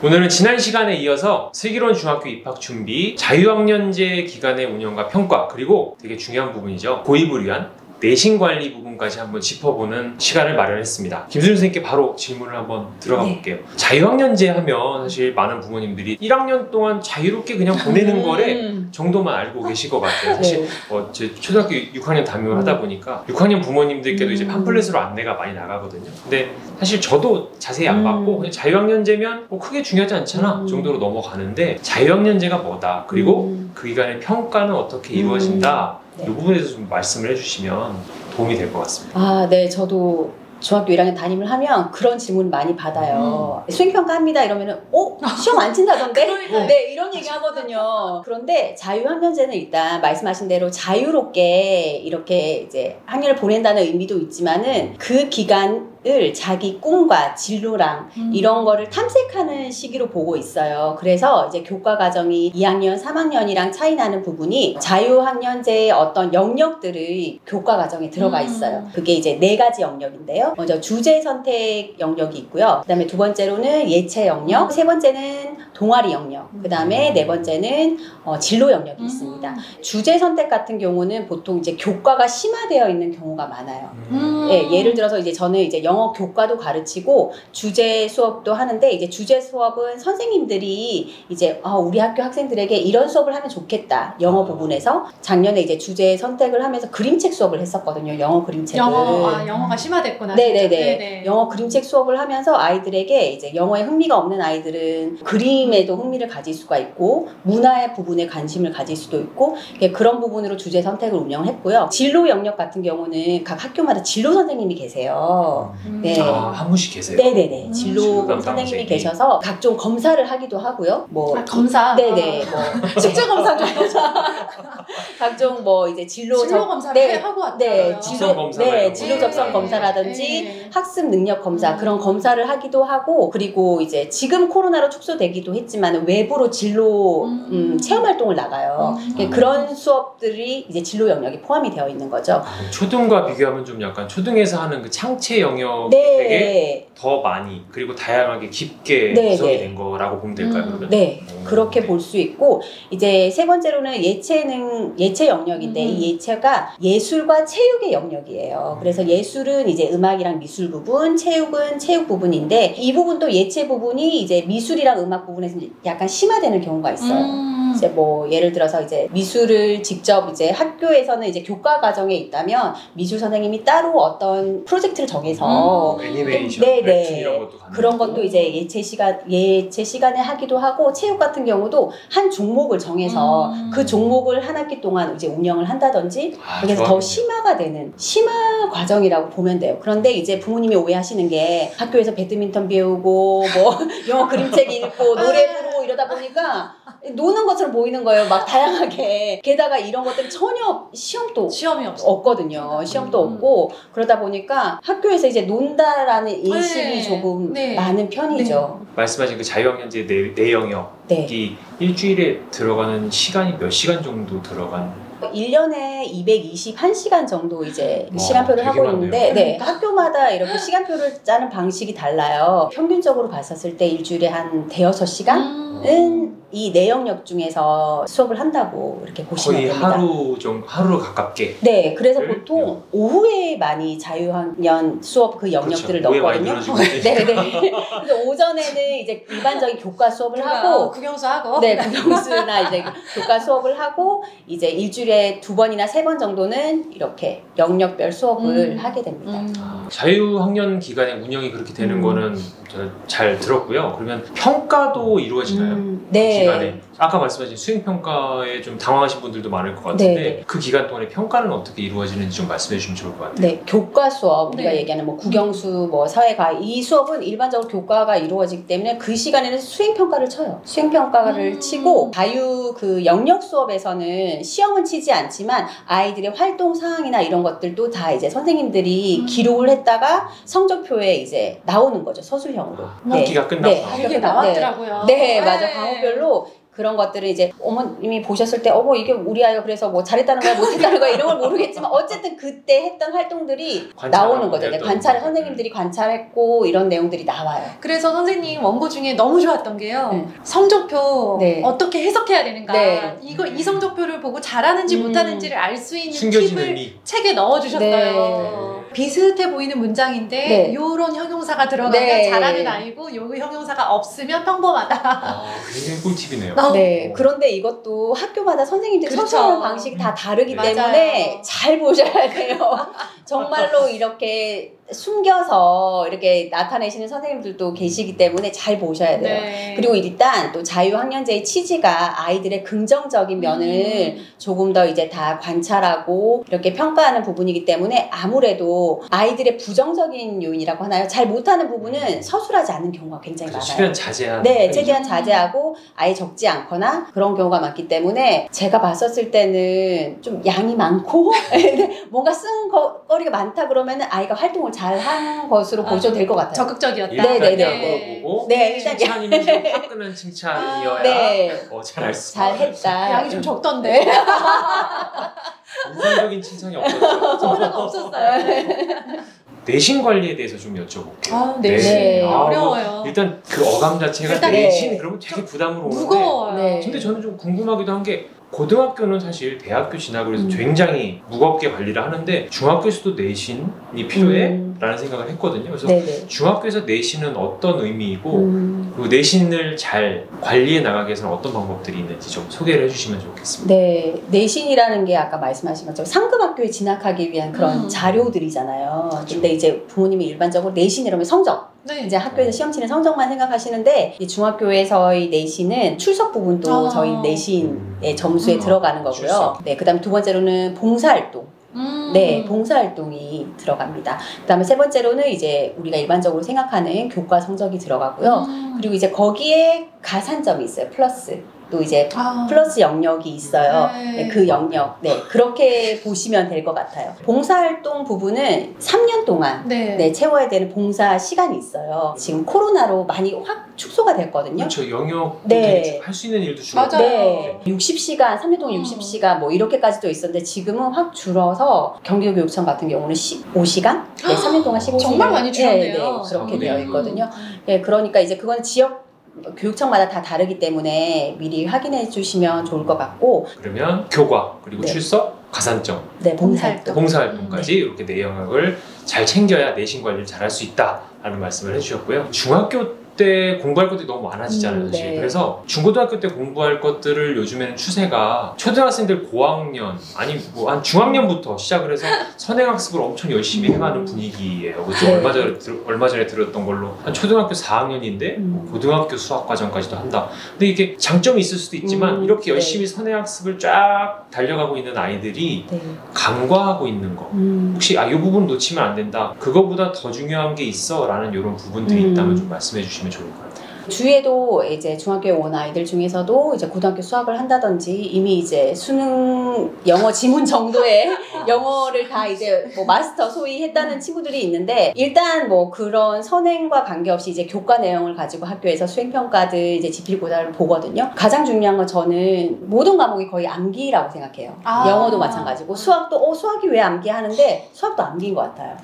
오늘은 지난 시간에 이어서 슬기로운 중학교 입학 준비, 자유학년제 기간의 운영과 평가, 그리고 되게 중요한 부분이죠. 고입을 위한 내신 관리 부분까지 한번 짚어보는 시간을 마련했습니다. 김수준 선생님께 바로 질문을 한번 들어가 볼게요. 자유학년제 하면 사실 많은 부모님들이 1학년 동안 자유롭게 그냥 보내는 거래 정도만 알고 계실 것 같아요. 사실 제 초등학교 6학년 담임을 하다 보니까 6학년 부모님들께도 이제 팜플렛으로 안내가 많이 나가거든요. 근데 사실 저도 자세히 안 받고 그냥 자유학년제면 뭐 크게 중요하지 않잖아 정도로 넘어가는데, 자유학년제가 뭐다, 그리고 그 기간의 평가는 어떻게 이루어진다, 이 부분에서 좀 말씀을 해주시면 도움이 될 것 같습니다. 아, 네. 저도 중학교 1학년 담임을 하면 그런 질문 많이 받아요. 수행평가 합니다 이러면은 시험 안 친다던데? 네, 이런 얘기 하거든요. 그런데 자유학년제는 일단 말씀하신 대로 자유롭게 이렇게 이제 학년을 보낸다는 의미도 있지만은 그 기간을 자기 꿈과 진로랑 이런 거를 탐색하는 시기로 보고 있어요. 그래서 이제 교과 과정이 2학년, 3학년이랑 차이 나는 부분이 자유학년제의 어떤 영역들의 교과 과정에 들어가 있어요. 그게 이제 4가지 영역인데요. 먼저 주제 선택 영역이 있고요. 그 다음에 두 번째로는 예체 영역, 세 번째는 동아리 영역, 그 다음에 네 번째는 진로 영역이 있습니다. 주제 선택 같은 경우는 보통 이제 교과가 심화되어 있는 경우가 많아요. 예, 예를 들어서 이제 저는 이제 영어 교과도 가르치고 주제 수업도 하는데, 이제 주제 수업은 선생님들이 이제 우리 학교 학생들에게 이런 수업을 하면 좋겠다, 영어 부분에서 작년에 이제 주제 선택을 하면서 그림책 수업을 했었거든요. 영어 그림책을. 영어가 심화됐구나. 네네네. 영어 그림책 수업을 하면서 아이들에게 이제 영어에 흥미가 없는 아이들은 그림에도 흥미를 가질 수가 있고 문화의 부분에 관심을 가질 수도 있고, 그런 부분으로 주제 선택을 운영을 했고요. 진로 영역 같은 경우는 각 학교마다 진로 선생님이 계세요. 네. 한 분씩 계세요? 네네네. 진로 선생님이 계셔서 각종 검사를 하기도 하고요. 검사? 네네. 숙제 검사 좀 각종 이제 진로 검사를 하고 왔어요. 네, 진로 접선 검사라든지 학습 능력 검사, 그런 검사를 하기도 하고, 그리고 이제 지금 코로나로 축소되기도 했지만 외부로 진로 체험 활동을 나가요. 그런 수업들이 이제 진로 영역에 포함이 되어 있는 거죠. 초등과 비교하면 좀 약간 초등에서 하는 그 창체 영역이 되게 더 많이, 그리고 다양하게 깊게 구성이 된 거라고 보면 될까요? 그러면? 네, 그렇게 볼 수 있고, 이제 세 번째로는 예체 영역인데 이 예체가 예술과 체육의 영역이에요. 그래서 예술은 이제 음악이랑 미술 부분, 체육은 체육 부분인데, 이 부분도 예체 부분이 이제 미술이랑 음악 부분에서 약간 심화되는 경우가 있어요. 이제 예를 들어서 이제 미술을 직접 이제 학교에서는 이제 교과 과정에 있다면 미술 선생님이 따로 어떤 프로젝트를 정해서 애니메이션, 웹툰 이런 것도 그런 것도 이제 예체 시간에 하기도 하고, 체육 같은 경우도 한 종목을 정해서 그 종목을 한 학기 동안 이제 운영을 한다든지, 그래서 더 심화가 되는 심화 과정이라고 보면 돼요. 그런데 이제 부모님이 오해하시는 게 학교에서 배드민턴 배우고 영어 그림책 읽고 노래 부르고 이러다 보니까 노는 것처럼 보이는 거예요. 막 다양하게. 게다가 이런 것들은 전혀 시험이 없거든요. 시험도 없고, 그러다 보니까 학교에서 이제 논다라는 인식이 조금 많은 편이죠. 말씀하신 그 자유학년제 내 영역이 일주일에 들어가는 시간이 몇 시간 정도 들어간? 1년에 221시간 정도 이제 시간표를 하고 있는데, 학교마다 이렇게 시간표를 짜는 방식이 달라요. 평균적으로 봤었을 때 일주일에 한 대여섯 시간은 이 내영역 중에서 수업을 한다고 이렇게 보시면 됩니다. 거의 하루로 가깝게. 네, 그래서 보통 오후에 많이 자유학년 수업 그 영역들을 넣거든요. 네네. 그래서 오전에는 이제 일반적인 교과 수업을 하고, 국영수하고, 국영수나 이제 교과 수업을 하고, 이제 일주일에 2번이나 3번 정도는 이렇게 영역별 수업을 하게 됩니다. 자유학년 기간에 운영이 그렇게 되는 거는 저는 잘 들었고요. 그러면 평가도 이루어지나요? 네. 기간에. 아까 말씀하신 수행평가에 좀 당황하신 분들도 많을 것 같은데, 그 기간 동안에 평가는 어떻게 이루어지는지 좀 말씀해 주시면 좋을 것 같아요. 네, 교과 수업, 우리가 얘기하는 국영수, 사회과학, 이 수업은 일반적으로 교과가 이루어지기 때문에 그 시간에는 수행평가를 쳐요. 수행평가를 치고, 자유 그 영역 수업에서는 시험은 치지 않지만 아이들의 활동 사항이나 이런 것들도 다 이제 선생님들이 기록을 했다가 성적표에 이제 나오는 거죠. 서술형으로. 학기가 끝나고. 이게 나왔더라고요. 네, 맞아. 과목별로 그런 것들을 이제 어머님이 보셨을 때 어머 이게 우리 아이가 그래서 뭐 잘했다는 거야 못했다는 거야 이런 걸 모르겠지만 어쨌든 그때 했던 활동들이 나오는 거죠. 네, 선생님들이 관찰했고 이런 내용들이 나와요. 그래서 선생님 원고 중에 너무 좋았던 게요. 성적표 어떻게 해석해야 되는가. 이 성적표를 보고 잘하는지 못하는지를 알 수 있는 팁을 책에 넣어주셨어요. 비슷해 보이는 문장인데 요런 형용사가 들어가면 잘하는 아이고 요 형용사가 없으면 평범하다. 굉장히 꿀팁이네요. 네. 그런데 이것도 학교마다 선생님들이 서술하는 방식이 다 다르기 때문에 잘 보셔야 돼요. 정말로 이렇게 숨겨서 이렇게 나타내시는 선생님들도 계시기 때문에 잘 보셔야 돼요. 그리고 일단 또 자유학년제의 취지가 아이들의 긍정적인 면을 조금 더 이제 다 관찰하고 이렇게 평가하는 부분이기 때문에 아무래도 아이들의 부정적인 요인이라고 하나요? 잘 못하는 부분은 서술하지 않는 경우가 굉장히 많아요. 최대한 자제하는. 네, 최대한 자제하고 아예 적지 않거나 그런 경우가 많기 때문에 제가 봤었을 때는 좀 양이 많고 뭔가 쓴 거리가 많다 그러면은 아이가 활동을 잘 한 것으로 보셔도 될 것 같아요. 적극적이었다. 네네네. 보고 칭찬이면 좀 화끈한 칭찬이어야 잘할 수. 잘했다. 양이 좀 적던데. 인상적인 칭찬이 없었어요. 없었어요. 내신 관리에 대해서 좀 여쭤볼게요. 내신 어려워요. 일단 그 어감 자체가 내신 그러면 되게 부담으로 오는데 무거워요. 근데 저는 좀 궁금하기도 한 게 고등학교는 사실 대학교 진학을 해서 굉장히 무겁게 관리를 하는데 중학교에서도 내신이 필요해? 라는 생각을 했거든요. 그래서 중학교에서 내신은 어떤 의미이고 그리고 내신을 잘 관리해 나가기 위해서는 어떤 방법들이 있는지 좀 소개를 해주시면 좋겠습니다. 네, 내신이라는 게 아까 말씀하신 것처럼 상급학교에 진학하기 위한 그런 자료들이잖아요. 그렇죠. 근데 이제 부모님이 일반적으로 내신이라면 성적 이제 학교에서 시험 치는 성적만 생각하시는데 이 중학교에서의 내신은 출석 부분도 저희 내신의 점수에 들어가는 거고요. 네, 그다음에 두 번째로는 봉사활동. 네, 봉사활동이 들어갑니다. 그 다음에 세 번째로는 이제 우리가 일반적으로 생각하는 교과 성적이 들어가고요. 그리고 이제 거기에 가산점이 있어요. 플러스. 또 이제 플러스 영역이 있어요. 네, 그 영역. 네, 그렇게 보시면 될 것 같아요. 봉사활동 부분은 3년 동안 채워야 되는 봉사 시간이 있어요. 지금 코로나로 많이 확 축소가 됐거든요. 그렇죠. 영역 할 수 있는 일도 줄었고. 네. 60시간, 3년 동안 60시간 뭐 이렇게까지도 있었는데 지금은 확 줄어서 경기도교육청 같은 경우는 15시간? 네, 3년 동안 15시간. 정말 많이 줄었네요. 그렇게 되어 있거든요. 네, 그러니까 이제 그건 지역 교육청마다 다 다르기 때문에 미리 확인해 주시면 좋을 것 같고 그러면 교과 그리고 출석, 가산점, 봉사활동까지 이렇게 내 영역을 잘 챙겨야 내신 관리를 잘 할 수 있다라는 말씀을 해주셨고요. 중학교 때 공부할 것들이 너무 많아지잖아요. 사실. 그래서 중고등학교 때 공부할 것들을 요즘에는 추세가 초등학생들 고학년 아니 뭐 한 중학년부터 시작을 해서 선행학습을 엄청 열심히 해가는 분위기예요. 그렇죠? 얼마 전에 들었던 걸로 한 초등학교 4학년인데 고등학교 수학과정까지도 한다. 근데 이게 장점이 있을 수도 있지만 이렇게 열심히 선행학습을 쫙 달려가고 있는 아이들이 간과하고 있는 거 혹시 이 부분 놓치면 안 된다. 그거보다 더 중요한 게 있어 라는 이런 부분들이 있다면 좀 말씀해 주시면 좋을 것 같아요. 주위에도 이제 중학교에 온 아이들 중에서도 이제 고등학교 수학을 한다든지 이미 이제 수능 영어 지문 정도의 영어를 다 이제 뭐 마스터 소위 했다는 친구들이 있는데 일단 뭐 그런 선행과 관계없이 이제 교과 내용을 가지고 학교에서 수행평가들 이제 지필고사를 보거든요. 가장 중요한 건 저는 모든 과목이 거의 암기라고 생각해요. 영어도 마찬가지고 수학도 수학이 왜 암기하는데 수학도 암기인 것 같아요.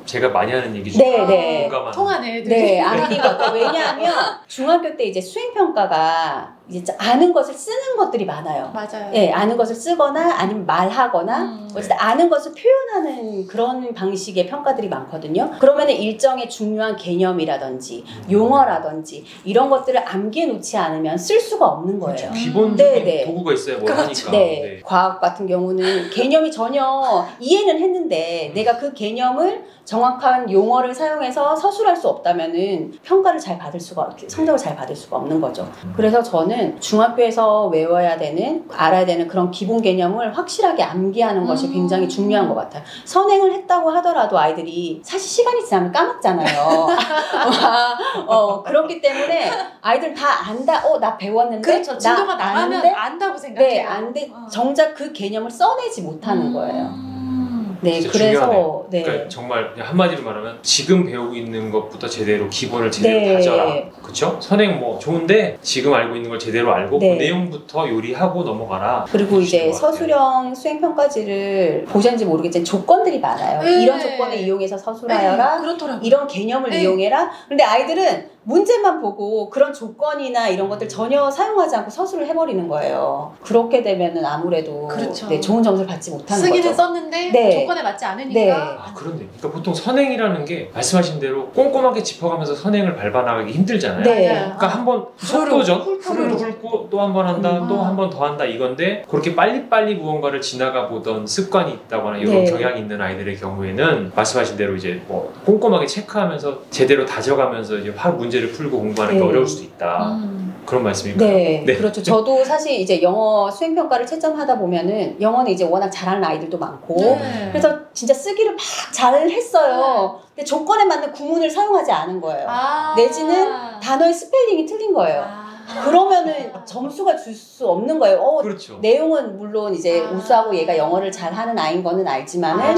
제가 많이 하는 얘기 중에 공감하는. 통하네. 네, 암기인 것 같아요. 왜냐하면 중학교 때 이제 수행평가가 이제 아는 것을 쓰는 것들이 많아요. 맞아요. 네, 아는 것을 쓰거나 아니면 말하거나 어쨌든 아는 것을 표현하는 그런 방식의 평가들이 많거든요. 그러면 일정의 중요한 개념이라든지 용어라든지 이런 것들을 암기해 놓지 않으면 쓸 수가 없는 거예요. 그렇죠. 기본적인 도구가 있어야 뭘 하니까. 네. 과학 같은 경우는 개념이 전혀 이해는 했는데 내가 그 개념을 정확한 용어를 사용해서 서술할 수 없다면은 평가를 잘 받을 수가 성적을 잘 받을 수가 없는 거죠. 그래서 저는 중학교에서 외워야 되는 알아야 되는 그런 기본 개념을 확실하게 암기하는 것이 굉장히 중요한 것 같아요. 선행을 했다고 하더라도 아이들이 사실 시간이 지나면 까먹잖아요. 그렇기 때문에 아이들 다 안다. 나 배웠는데 그렇죠. 진도가 나가면 안다고 생각해요. 네, 정작 그 개념을 써내지 못하는 거예요. 네, 진짜 그래서 중요하네요. 네. 그러니까 정말 그냥 한마디로 말하면 지금 배우고 있는 것부터 제대로 기본을 제대로 다져라. 그렇죠? 선행 뭐 좋은데 지금 알고 있는 걸 제대로 알고 그 내용부터 요리하고 넘어가라. 그리고 이제 서술형 수행평가지를 보셨는지 모르겠지만 조건들이 많아요. 이런 조건을 이용해서 서술하여라. 이런 개념을 이용해라. 그런데 아이들은 문제만 보고 그런 조건이나 이런 것들 전혀 사용하지 않고 서술을 해버리는 거예요. 그렇게 되면은 아무래도 네, 좋은 점수를 받지 못하는 거죠. 쓰기는 썼는데 조건에 맞지 않으니까. 아, 그런데 그러니까 보통 선행이라는 게 말씀하신 대로 꼼꼼하게 짚어가면서 선행을 밟아나가기 힘들잖아요. 그러니까 한번 속도전, 후루룩 훑고 또 한 번 한다, 또 한 번 더 한다 이건데 그렇게 빨리빨리 무언가를 지나가 보던 습관이 있다거나 이런 경향이 있는 아이들의 경우에는 말씀하신 대로 이제 뭐 꼼꼼하게 체크하면서 제대로 다져가면서 이제 문제를 풀고 공부하는 게 어려울 수도 있다. 그런 말씀인가요? 네, 그렇죠. 저도 사실 이제 영어 수행평가를 채점하다 보면은 영어는 이제 워낙 잘하는 아이들도 많고 그래서 진짜 쓰기를 막 잘했어요. 근데 조건에 맞는 구문을 사용하지 않은 거예요. 내지는 단어의 스펠링이 틀린 거예요. 그러면은 점수가 줄 수 없는 거예요. 그렇죠. 내용은 물론 이제 우수하고 얘가 영어를 잘하는 아이인 거는 알지만은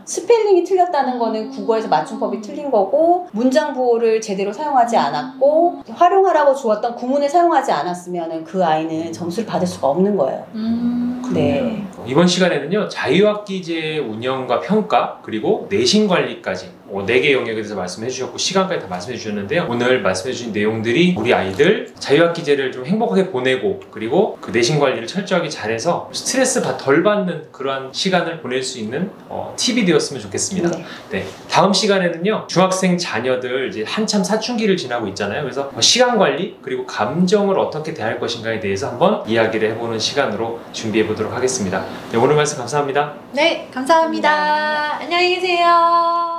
스펠링이 틀렸다는 거는 국어에서 맞춤법이 틀린 거고 문장 부호를 제대로 사용하지 않았고 활용하라고 주었던 구문을 사용하지 않았으면 그 아이는 점수를 받을 수가 없는 거예요. 네. 이번 시간에는요 자유학기제 운영과 평가 그리고 내신 관리까지 4개의 영역에 대해서 말씀해 주셨고 시간까지 다 말씀해 주셨는데요. 오늘 말씀해 주신 내용들이 우리 아이들 자유학기제를 좀 행복하게 보내고 그리고 그 내신 관리를 철저하게 잘해서 스트레스 덜 받는 그러한 시간을 보낼 수 있는 팁이 되었으면 좋겠습니다. 네. 다음 시간에는요 중학생 자녀들 이제 한참 사춘기를 지나고 있잖아요. 그래서 시간 관리 그리고 감정을 어떻게 대할 것인가에 대해서 한번 이야기를 해보는 시간으로 준비해 보도록 하겠습니다. 네, 오늘 말씀 감사합니다. 네, 감사합니다. 안녕히 계세요.